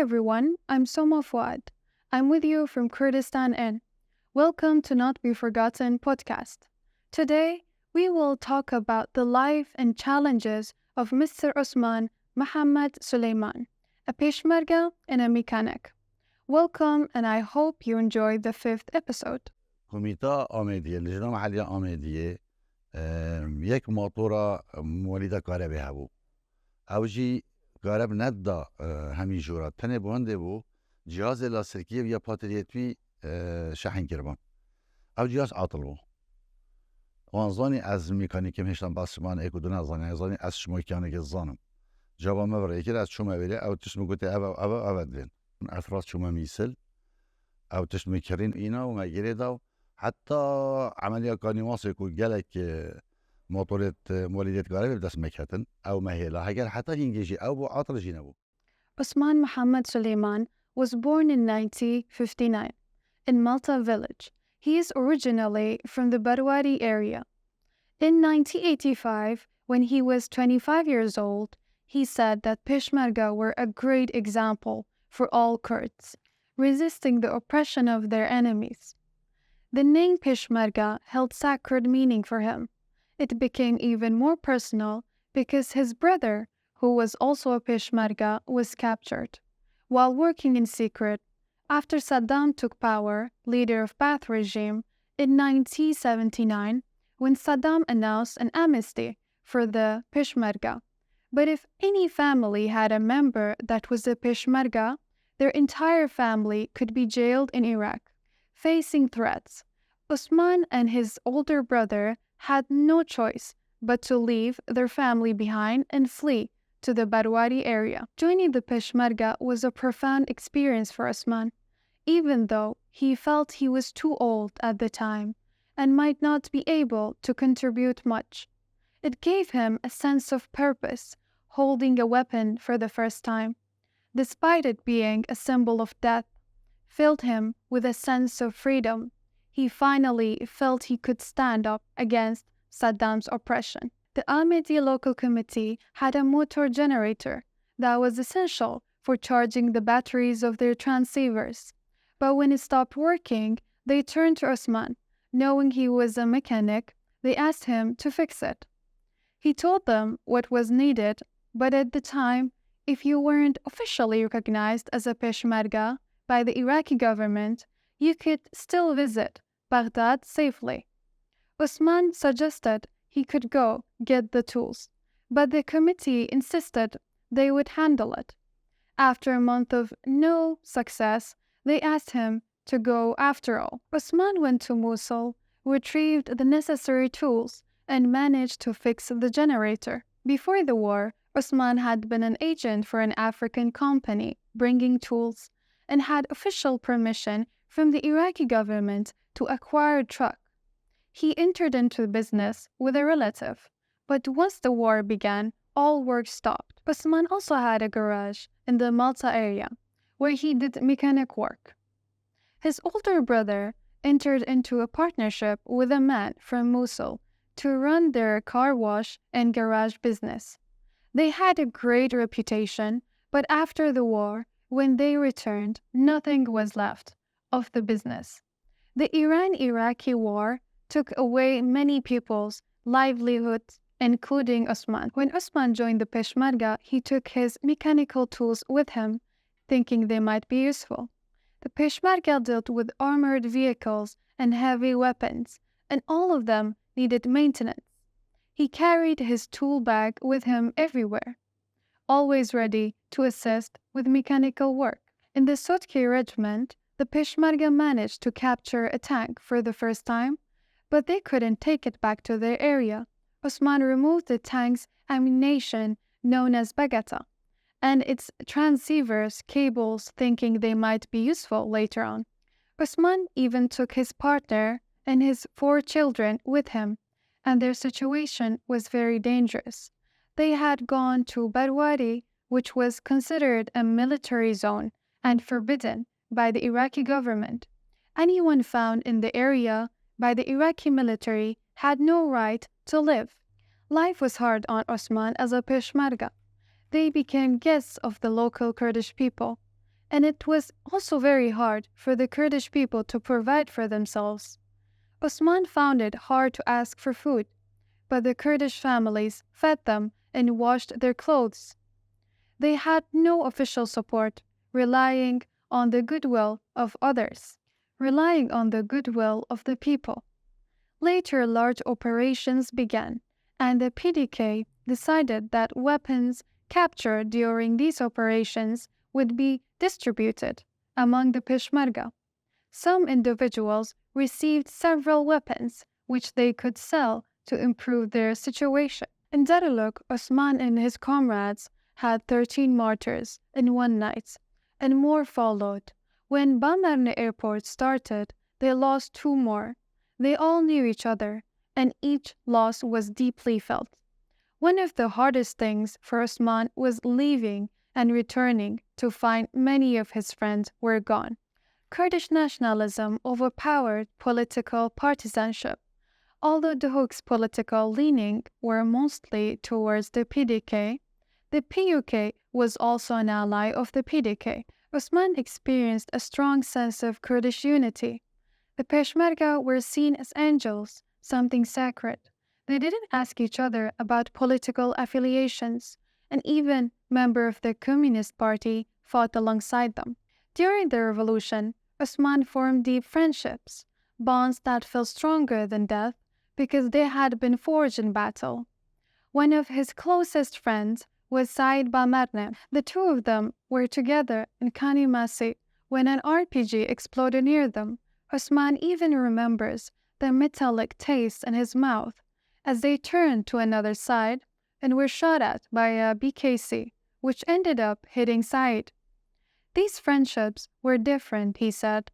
everyone, I'm Soma Fuad. I'm with you from Kurdistan and welcome to Not Be Forgotten podcast. Today, we will talk about the life and challenges of Mr. Othman Mohammed Suleiman, a Peshmerga and a mechanic. Welcome, and I hope you enjoyed the 5th episode. کمیته آمدیه لجنه محلی آمدیه یک موتورا مولیده کاربی هبو اوجی کارب ندا همین جورا تنه بونده بو جهاز لاستیکی یا پاتریتوی شحن کربان او جهاز عاطل بو وانزانی از مکانیکم هشتن باسمان ایکو دو نزانی از شموکیانه که زانم جواب مبره یکی از شما بله او تشمو گوته او دوین اثرات شما میسل او تشمو کرین اینا و مگیره داو حتی عملیه کانی واسه که گلک موتورت مولیدت کاره بدست مکتن او مهیلا هگر حتی هنگیجی او بو عاطل جینبو. Othman Mohammed Suleiman was born in 1959 in Malta village. He is originally from the Barwari area. In 1985, when he was 25 years old, he said that Peshmerga were a great example for all Kurds, resisting the oppression of their enemies. The name Peshmerga held sacred meaning for him. It became even more personal because his brother, who was also a Peshmerga, was captured. While working in secret, after Saddam took power, leader of Ba'ath regime, in 1979, when Saddam announced an amnesty for the Peshmerga. But if any family had a member that was a Peshmerga, their entire family could be jailed in Iraq, facing threats. Othman and his older brother had no choice but to leave their family behind and flee to the Barwari area. Joining the Peshmerga was a profound experience for Othman, even though he felt he was too old at the time and might not be able to contribute much. It gave him a sense of purpose, holding a weapon for the first time, despite it being a symbol of death, filled him with a sense of freedom. He finally felt he could stand up against Saddam's oppression. The Al-Madi local committee had a motor generator that was essential for charging the batteries of their transceivers. But when it stopped working, they turned to Othman. Knowing he was a mechanic, they asked him to fix it. He told them what was needed, but at the time, if you weren't officially recognized as a Peshmerga by the Iraqi government, you could still visit Baghdad safely. Othman suggested he could go get the tools, but the committee insisted they would handle it. After a month of no success, they asked him to go after all. Othman went to Mosul, retrieved the necessary tools, and managed to fix the generator. Before the war, Othman had been an agent for an African company bringing tools and had official permission from the Iraqi government to acquire a truck. He entered into business with a relative, but once the war began, all work stopped. Othman also had a garage in the Malta area, where he did mechanic work. His older brother entered into a partnership with a man from Mosul to run their car wash and garage business. They had a great reputation, but after the war, when they returned, nothing was left of the business. The Iran-Iraqi war took away many people's livelihoods, including Othman. When Othman joined the Peshmerga, he took his mechanical tools with him, thinking they might be useful. The Peshmerga dealt with armored vehicles and heavy weapons, and all of them needed maintenance. He carried his tool bag with him everywhere, always ready to assist with mechanical work. In the Sotki regiment, the Peshmerga managed to capture a tank for the first time, but they couldn't take it back to their area. Othman removed the tank's ammunition, known as bagata, and its transceivers cables, thinking they might be useful later on. Othman even took his partner and his 4 children with him, and their situation was very dangerous. They had gone to Barwari, which was considered a military zone and forbidden by the Iraqi government. Anyone found in the area by the Iraqi military had no right to live. Life was hard on Othman as a Peshmerga. They became guests of the local Kurdish people. and it was also very hard for the Kurdish people to provide for themselves. Othman found it hard to ask for food, but the Kurdish families fed them and washed their clothes. They had no official support, relying on the goodwill of others, relying on the goodwill of the people. Later, large operations began, and the PDK decided that weapons captured during these operations would be distributed among the Peshmerga. Some individuals received several weapons, which they could sell to improve their situation. In Daruluk, Othman and his comrades had 13 martyrs in one night, and more followed. When Bamarne airport started, they lost 2 more. They all knew each other, and each loss was deeply felt. One of the hardest things for Othman was leaving and returning to find many of his friends were gone. Kurdish nationalism overpowered political partisanship. Although Duhok's political leaning were mostly towards the PDK, the PUK was also an ally of the PDK. Othman experienced a strong sense of Kurdish unity. The Peshmerga were seen as angels, something sacred. They didn't ask each other about political affiliations, and even members of the Communist Party fought alongside them. During the revolution, Othman formed deep friendships, bonds that felt stronger than death because they had been forged in battle. One of his closest friends was Said Bamarne. The two of them were together in Kanimasi when an RPG exploded near them. Othman even remembers the metallic taste in his mouth as they turned to another side and were shot at by a BKC, which ended up hitting Said. These friendships were different, he said.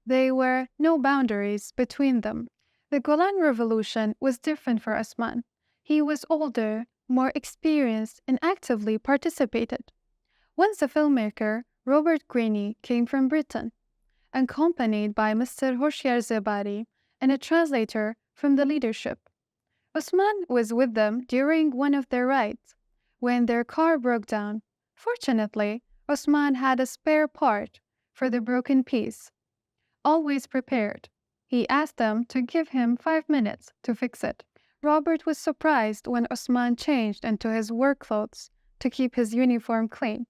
There were no boundaries between them. The Golan Revolution was different for Othman. He was older, more experienced, and actively participated. Once a filmmaker, Robert Greene, came from Britain, accompanied by Mr. Hoshyar Zebari and a translator from the leadership. Othman was with them during one of their rides, when their car broke down. Fortunately, Othman had a spare part for the broken piece. Always prepared, he asked them to give him 5 minutes to fix it. Robert was surprised when Othman changed into his work clothes to keep his uniform clean.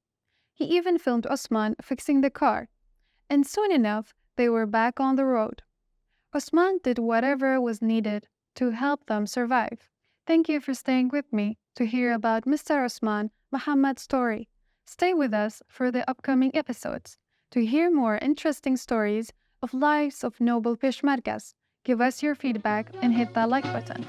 He even filmed Othman fixing the car, and soon enough they were back on the road. Othman did whatever was needed to help them survive. Thank you for staying with me to hear about Mr. Othman Muhammad's story. Stay with us for the upcoming episodes to hear more interesting stories of lives of noble Peshmergas. Give us your feedback and hit that like button.